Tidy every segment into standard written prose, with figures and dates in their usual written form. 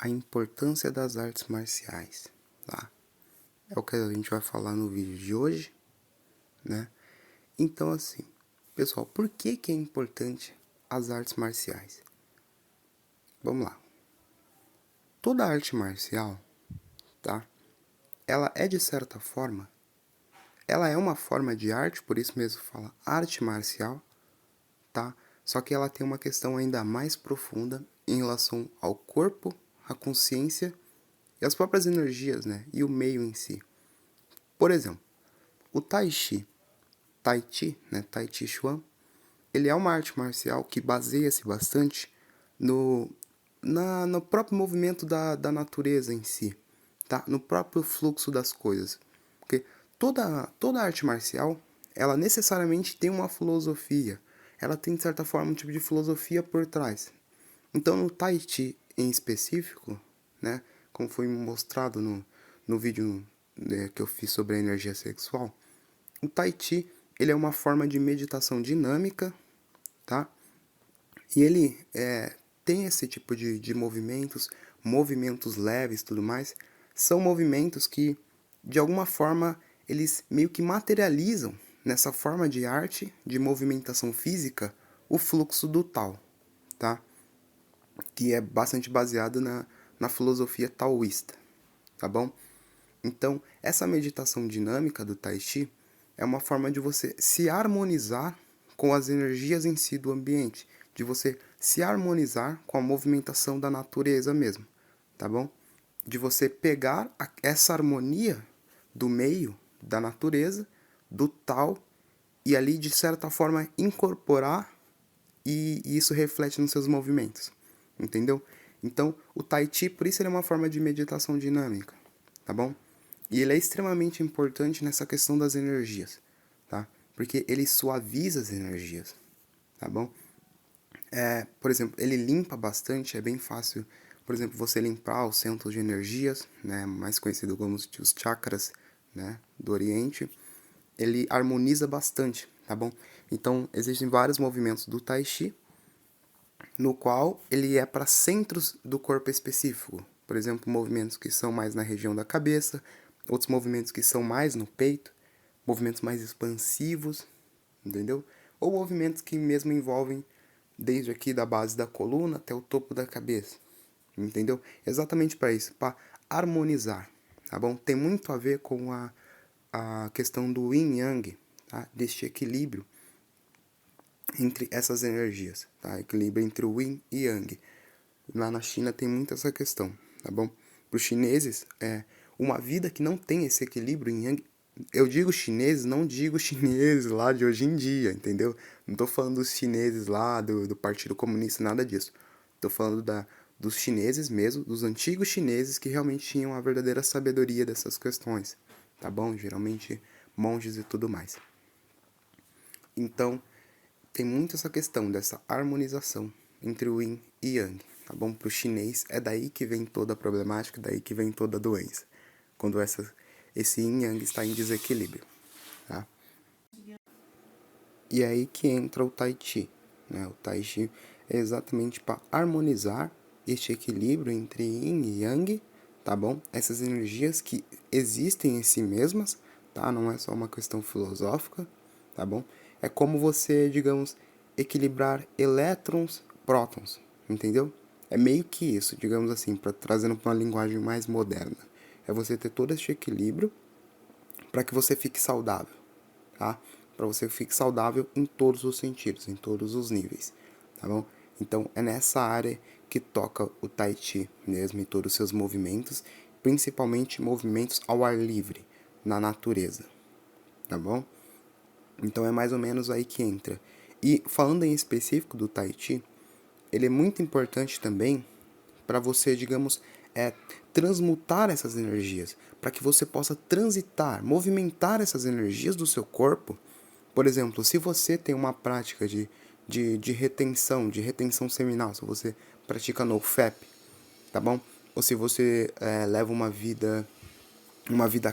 a importância das artes marciais, tá? É o que a gente vai falar no vídeo de hoje, né? Então, assim, pessoal, por que é importante as artes marciais? Vamos lá. Toda arte marcial, tá? Ela é, de certa forma, ela é uma forma de arte, por isso mesmo fala arte marcial, tá? Só que ela tem uma questão ainda mais profunda em relação ao corpo, à consciência e as próprias energias, né? E o meio em si. Por exemplo, o Tai Chi, né? Tai Chi Chuan, ele é uma arte marcial que baseia-se bastante no próprio movimento da natureza em si, tá? No próprio fluxo das coisas. Porque toda arte marcial, ela necessariamente tem uma filosofia. Ela tem, de certa forma, um tipo de filosofia por trás. Então, no Tai Chi em específico, né, como foi mostrado no vídeo, né, que eu fiz sobre a energia sexual, o Tai Chi ele é uma forma de meditação dinâmica, tá? E ele tem esse tipo de movimentos leves e tudo mais, são movimentos que, de alguma forma, eles meio que materializam nessa forma de arte, de movimentação física, o fluxo do Tao, tá? Que é bastante baseado na filosofia taoísta, tá bom? Então, essa meditação dinâmica do Tai Chi é uma forma de você se harmonizar com as energias em si do ambiente, de você se harmonizar com a movimentação da natureza mesmo, tá bom? De você pegar essa harmonia do meio, da natureza, do tal, e ali de certa forma incorporar e isso reflete nos seus movimentos, entendeu? Então, o Tai Chi, por isso ele é uma forma de meditação dinâmica, tá bom? E ele é extremamente importante nessa questão das energias, tá? Porque ele suaviza as energias, tá bom? Por exemplo, ele limpa bastante, é bem fácil, por exemplo, você limpar os centros de energias, né, mais conhecido como os chakras, né, do Oriente. Ele harmoniza bastante, tá bom? Então, existem vários movimentos do Tai Chi, no qual ele é para centros do corpo específico. Por exemplo, movimentos que são mais na região da cabeça, outros movimentos que são mais no peito, movimentos mais expansivos, entendeu? Ou movimentos que mesmo envolvem desde aqui da base da coluna até o topo da cabeça, entendeu? Exatamente para isso, para harmonizar, tá bom? Tem muito a ver com a questão do yin yang, tá? Deste equilíbrio entre essas energias, tá? Equilíbrio entre o yin e yang. Lá na China tem muito essa questão, tá bom? Para os chineses, uma vida que não tem esse equilíbrio em yang. Eu digo chineses, não digo chineses lá de hoje em dia, entendeu? Não tô falando dos chineses lá do Partido Comunista, nada disso. Tô falando dos chineses mesmo, dos antigos chineses que realmente tinham a verdadeira sabedoria dessas questões, tá bom? Geralmente monges e tudo mais. Então, tem muito essa questão dessa harmonização entre o yin e yang, tá bom? Para o chinês é daí que vem toda a problemática, daí que vem toda a doença, quando esse yin yang está em desequilíbrio, tá? E aí que entra o Tai Chi, né? O Tai Chi é exatamente para harmonizar este equilíbrio entre yin e yang, tá bom? Essas energias que existem em si mesmas, tá? Não é só uma questão filosófica, tá bom? É como você, digamos, equilibrar elétrons, prótons, entendeu? É meio que isso, digamos assim, trazendo para uma linguagem mais moderna. É você ter todo este equilíbrio para que você fique saudável, tá? Para você fique saudável em todos os sentidos, em todos os níveis, tá bom? Então é nessa área que toca o Tai Chi mesmo, em todos os seus movimentos, principalmente movimentos ao ar livre, na natureza, tá bom? Então é mais ou menos aí que entra. E falando em específico do Tai Chi, ele é muito importante também para você, digamos, transmutar essas energias, para que você possa transitar, movimentar essas energias do seu corpo. Por exemplo, se você tem uma prática de retenção seminal, se você pratica NoFap, tá bom? Ou se você leva uma vida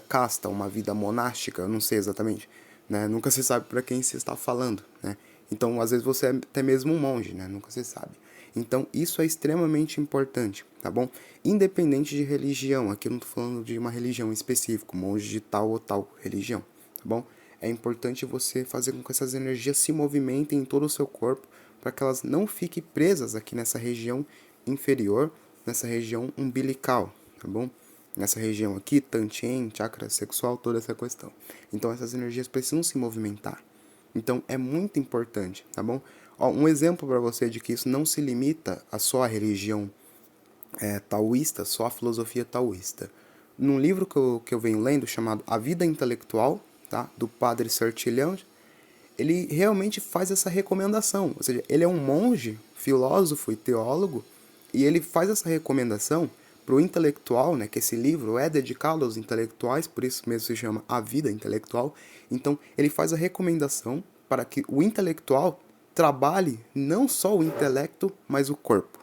casta, uma vida monástica, eu não sei exatamente, né? Nunca se sabe para quem se está falando, né? Então, às vezes você é até mesmo um monge, né? Nunca se sabe. Então, isso é extremamente importante, tá bom? Independente de religião, aqui eu não tô falando de uma religião específica, monge de tal ou tal religião, tá bom? É importante você fazer com que essas energias se movimentem em todo o seu corpo, para que elas não fiquem presas aqui nessa região inferior, nessa região umbilical, tá bom? Nessa região aqui, Tantien, chakra sexual, toda essa questão. Então, essas energias precisam se movimentar. Então, é muito importante, tá bom? Ó, um exemplo para você de que isso não se limita a só a religião taoísta, só a filosofia taoísta. Num livro que eu venho lendo, chamado A Vida Intelectual, tá? Do padre Sertilhão, ele realmente faz essa recomendação. Ou seja, ele é um monge, filósofo e teólogo, e ele faz essa recomendação para o intelectual, né, que esse livro é dedicado aos intelectuais, por isso mesmo se chama A Vida Intelectual. Então, ele faz a recomendação para que o intelectual trabalhe não só o intelecto, mas o corpo.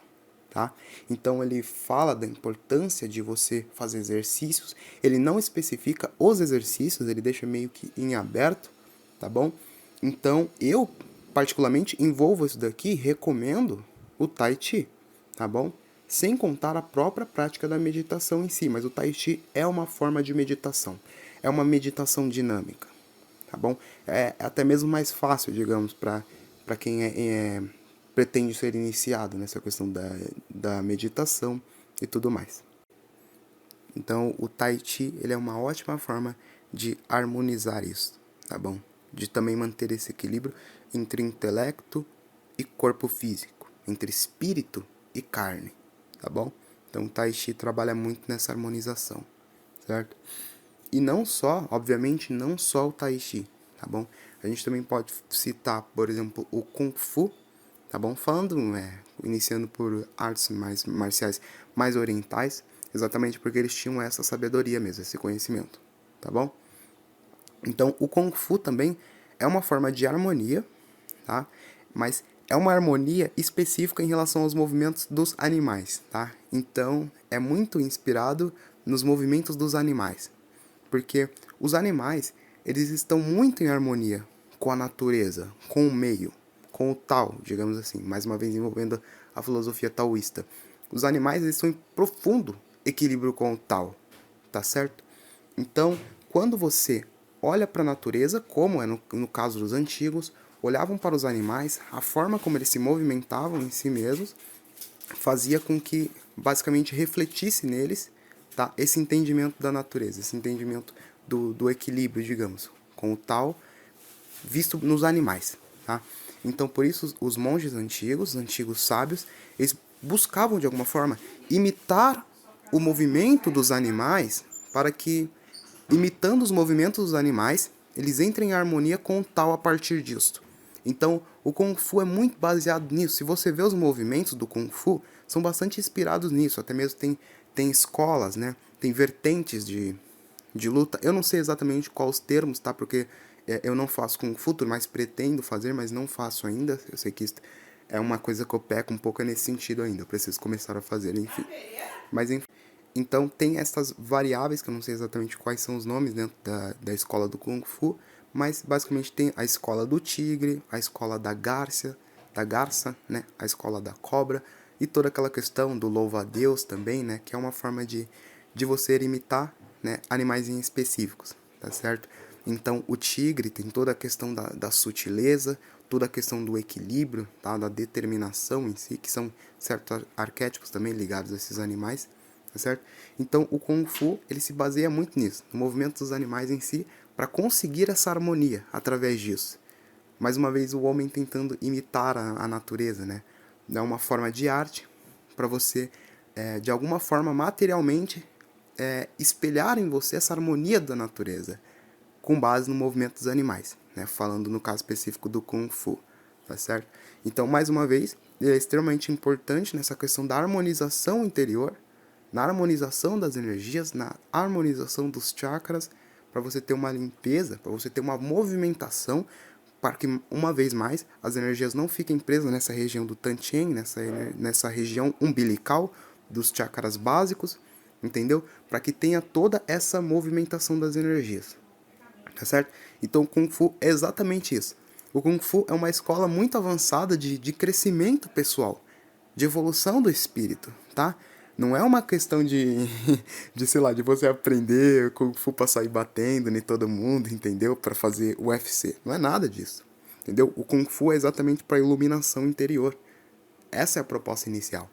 Tá? Então ele fala da importância de você fazer exercícios, ele não especifica os exercícios, ele deixa meio que em aberto, tá bom? Então eu particularmente envolvo isso daqui, recomendo o Tai Chi, tá bom? Sem contar a própria prática da meditação em si, mas o Tai Chi é uma forma de meditação, é uma meditação dinâmica, tá bom? É até mesmo mais fácil, digamos, para quem pretende ser iniciado nessa questão da meditação e tudo mais. Então, o Tai Chi ele é uma ótima forma de harmonizar isso, tá bom? De também manter esse equilíbrio entre intelecto e corpo físico, entre espírito e carne, tá bom? Então, o Tai Chi trabalha muito nessa harmonização, certo? E não só, obviamente, não só o Tai Chi, tá bom? A gente também pode citar, por exemplo, o Kung Fu, tá bom? Falando, iniciando por artes marciais mais orientais, exatamente porque eles tinham essa sabedoria mesmo, esse conhecimento, tá bom? Então, o Kung Fu também é uma forma de harmonia, tá? Mas é uma harmonia específica em relação aos movimentos dos animais, tá? Então, é muito inspirado nos movimentos dos animais, porque os animais, eles estão muito em harmonia com a natureza, com o meio, com o Tao, digamos assim, mais uma vez envolvendo a filosofia taoísta. Os animais, eles estão em profundo equilíbrio com o Tao, tá certo? Então, quando você olha para a natureza, como é no caso dos antigos, olhavam para os animais, a forma como eles se movimentavam em si mesmos, fazia com que basicamente refletisse neles, tá, esse entendimento da natureza, esse entendimento do equilíbrio, digamos, com o tal visto nos animais, tá? Então, por isso, os monges antigos, os antigos sábios, eles buscavam, de alguma forma, imitar o movimento dos animais para que, imitando os movimentos dos animais, eles entrem em harmonia com o tal a partir disso. Então, o Kung Fu é muito baseado nisso. Se você vê os movimentos do Kung Fu, são bastante inspirados nisso. Até mesmo tem escolas, né? Tem vertentes de luta. Eu não sei exatamente quais os termos, tá? Porque eu não faço Kung Fu, mas pretendo fazer, mas não faço ainda. Eu sei que isso é uma coisa que eu peco um pouco nesse sentido ainda. Eu preciso começar a fazer, enfim. Mas, enfim. Então, tem essas variáveis, que eu não sei exatamente quais são os nomes dentro da escola do Kung Fu, mas basicamente tem a escola do tigre, a escola da garça, né? A escola da cobra, e toda aquela questão do louva-a-Deus também, né? Que é uma forma de você imitar, né, animais em específicos, tá certo? Então, o tigre tem toda a questão da sutileza, toda a questão do equilíbrio, tá? Da determinação em si, que são certos arquétipos também ligados a esses animais, tá certo? Então, o Kung Fu, ele se baseia muito nisso, no movimento dos animais em si, para conseguir essa harmonia através disso. Mais uma vez, o homem tentando imitar a natureza, né? É uma forma de arte para você, de alguma forma, materialmente, espelhar em você essa harmonia da natureza, com base no movimento dos animais, né? Falando no caso específico do Kung Fu, tá certo? Então, mais uma vez, ele é extremamente importante nessa questão da harmonização interior, na harmonização das energias, na harmonização dos chakras, para você ter uma limpeza, para você ter uma movimentação, para que, uma vez mais, as energias não fiquem presas nessa região do Tantien, nessa região umbilical dos chakras básicos, entendeu? Para que tenha toda essa movimentação das energias, tá certo? Então o Kung Fu é exatamente isso. O Kung Fu é uma escola muito avançada de crescimento pessoal, de evolução do espírito, tá? Não é uma questão sei lá, de você aprender Kung Fu pra sair batendo em todo mundo, entendeu? Pra fazer UFC. Não é nada disso, entendeu? O Kung Fu é exatamente pra iluminação interior. Essa é a proposta inicial.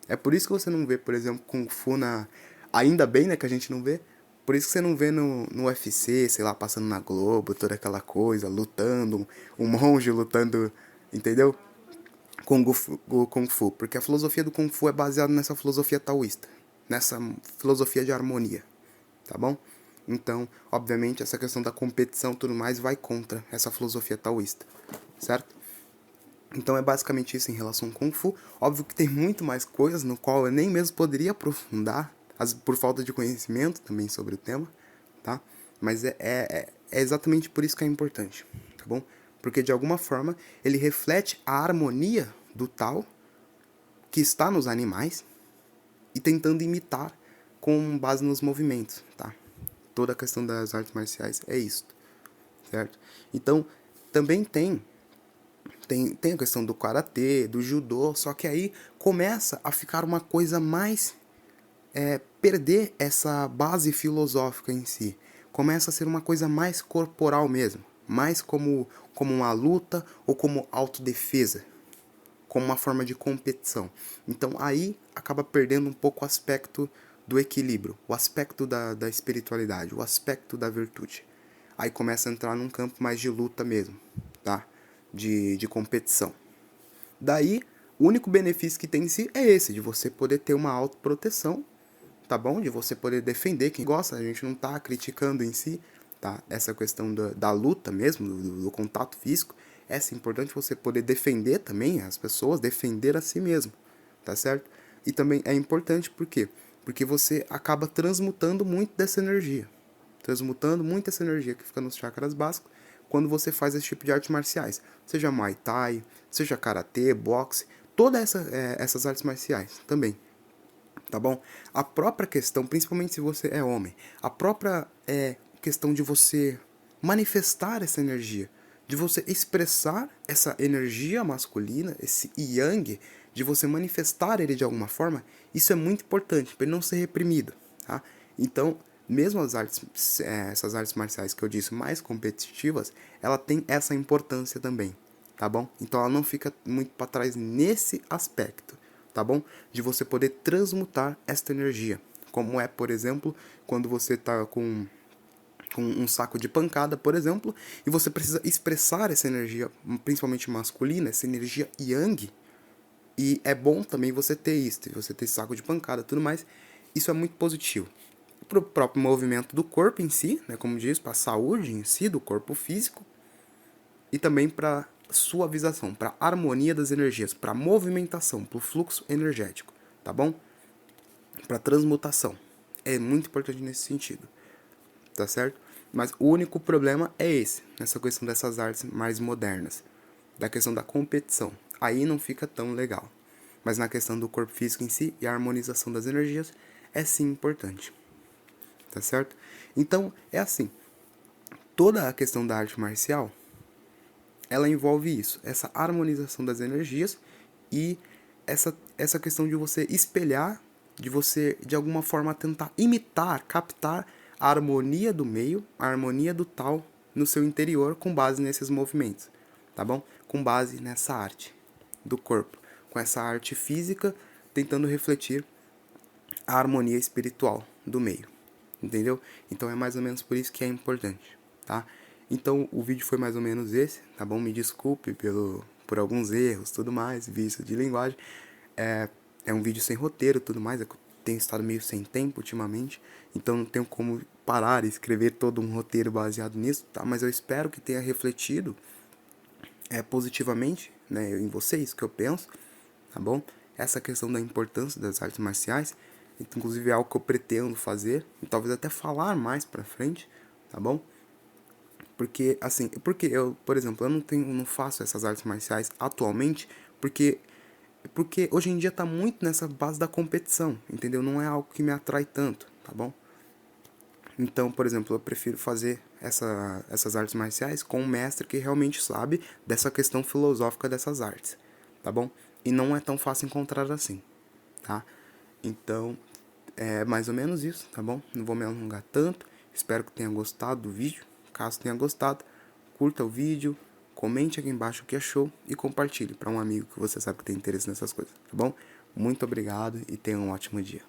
É por isso que você não vê, por exemplo, Kung Fu na... Ainda bem, né, que a gente não vê. Por isso que você não vê no UFC, sei lá, passando na Globo, toda aquela coisa, lutando, um monge lutando, entendeu? Kung Fu, porque a filosofia do Kung Fu é baseada nessa filosofia taoísta, nessa filosofia de harmonia, tá bom? Então, obviamente, essa questão da competição e tudo mais vai contra essa filosofia taoísta, certo? Então é basicamente isso em relação ao Kung Fu. Óbvio que tem muito mais coisas no qual eu nem mesmo poderia aprofundar, por falta de conhecimento também sobre o tema, tá? Mas é exatamente por isso que é importante, tá bom? Porque de alguma forma ele reflete a harmonia do tal que está nos animais e tentando imitar com base nos movimentos, tá? Toda a questão das artes marciais é isso, certo? Então, também tem a questão do karatê, do judô, só que aí começa a ficar uma coisa mais perder essa base filosófica em si. Começa a ser uma coisa mais corporal mesmo, mais como uma luta ou como autodefesa, como uma forma de competição. Então aí acaba perdendo um pouco o aspecto do equilíbrio, o aspecto da espiritualidade, o aspecto da virtude. Aí começa a entrar num campo mais de luta mesmo, tá? De competição. Daí, o único benefício que tem em si é esse, de você poder ter uma autoproteção, tá bom? De você poder defender quem gosta, a gente não tá criticando em si, tá? Essa questão da luta mesmo, do contato físico, é importante você poder defender também as pessoas, defender a si mesmo, tá certo? E também é importante por quê? Porque você acaba transmutando muito dessa energia, transmutando muito essa energia que fica nos chakras básicos quando você faz esse tipo de artes marciais, seja Muay Thai, seja Karatê, boxe, todas essas artes marciais também, tá bom? A própria questão, principalmente se você é homem, a própria questão de você manifestar essa energia, de você expressar essa energia masculina, esse yang, de você manifestar ele de alguma forma, isso é muito importante para ele não ser reprimido, tá? Então, mesmo essas artes marciais que eu disse mais competitivas, ela tem essa importância também, tá bom? Então ela não fica muito para trás nesse aspecto, tá bom? De você poder transmutar esta energia, como é, por exemplo, quando você tá com um saco de pancada, por exemplo, e você precisa expressar essa energia, principalmente masculina, essa energia yang, e é bom também você ter isso, você ter saco de pancada e tudo mais, isso é muito positivo. Para o próprio movimento do corpo em si, né, como diz, para a saúde em si do corpo físico, e também para suavização, para harmonia das energias, para movimentação, para o fluxo energético, tá bom? Para transmutação. É muito importante nesse sentido, tá certo? Mas o único problema é esse, nessa questão dessas artes mais modernas, da questão da competição. Aí não fica tão legal. Mas na questão do corpo físico em si e a harmonização das energias, é sim importante, tá certo? Então, é assim, toda a questão da arte marcial, ela envolve isso, essa harmonização das energias e essa questão de você espelhar, de você de alguma forma tentar imitar, captar a harmonia do meio, a harmonia do tal no seu interior com base nesses movimentos, tá bom? Com base nessa arte do corpo, com essa arte física tentando refletir a harmonia espiritual do meio, entendeu? Então é mais ou menos por isso que é importante, tá? Então o vídeo foi mais ou menos esse, tá bom? Me desculpe por alguns erros, tudo mais, vício de linguagem. É um vídeo sem roteiro, tudo mais, eu tenho estado meio sem tempo ultimamente, então não tenho como parar e escrever todo um roteiro baseado nisso, tá? Mas eu espero que tenha refletido positivamente, né, em vocês, que eu penso, tá bom? Essa questão da importância das artes marciais, inclusive é algo que eu pretendo fazer, e talvez até falar mais pra frente, tá bom? Porque, assim, porque eu, por exemplo, eu não faço essas artes marciais atualmente, porque hoje em dia tá muito nessa base da competição, entendeu? Não é algo que me atrai tanto, tá bom? Então, por exemplo, eu prefiro fazer essas artes marciais com um mestre que realmente sabe dessa questão filosófica dessas artes, tá bom? e não é tão fácil encontrar assim, tá? Então, é mais ou menos isso, tá bom? Não vou me alongar tanto. Espero que tenha gostado do vídeo. Caso tenha gostado, curta o vídeo, comente aqui embaixo o que achou e compartilhe para um amigo que você sabe que tem interesse nessas coisas, tá bom? Muito obrigado e tenha um ótimo dia.